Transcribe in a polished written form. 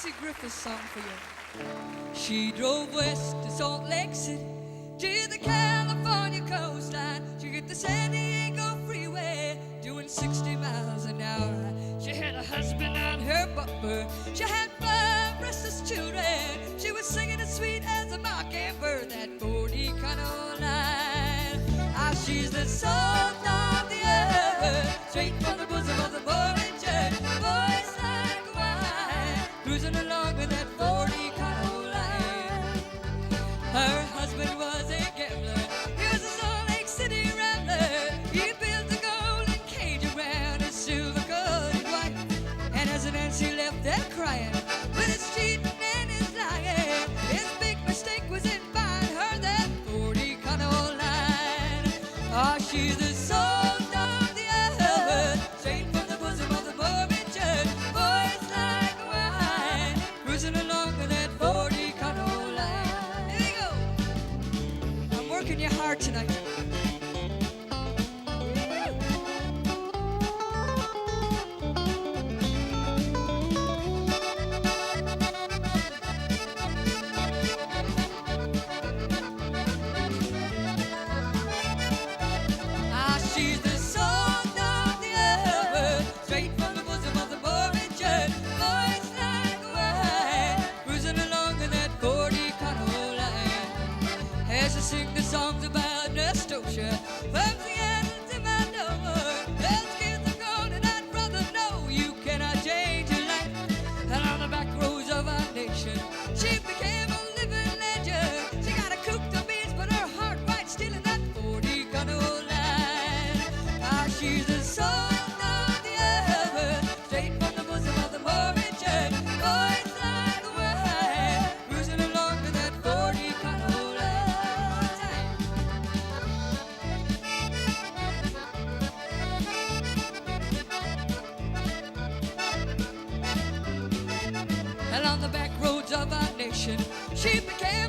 Patsy Griffiths song for you. She drove west to Salt Lake City, to the California coastline. She hit the San Diego freeway, doing 60 miles an hour. She had a husband on her bumper. She had 5 restless children. She was singing as sweet as a mockingbird, that 40 Econo line. Ah, she's the salt of the earth, straight from the bosom of the Mormon church. Voice like wine, cruising along with that 40 Econo line. Her husband was a gambler. He was a Salt Lake City rambler. He built a golden cage around his silver-coated wife. And as an end, she left there crying, with his cheating and his lying. His big mistake was in buying her that 40 Econo line. Ah, she's the salt of the earth, straight from the bosom of the Mormon church. Voice like wine, cruising along with that 40 Econo line. Here we go. I'm working you hard tonight. Ah, she's the salt of the earth, straight from the bosom of the Mormon church. Voice like wine, cruising along in that 40 Econo line. As I sing the songs about Nastosia, from Seattle to Mount those kids are gone, and I'd rather know you cannot change your life. And on the back roads of our nation, she became a living legend. She got a cook to beans, but her heart right still in that 40 Econo line. Ah, she's the salt of the earth, straight from the bosom of the Mormon church. Voice like wine, cruising along with that 40 Econo line. And on the back roads of our nation, she became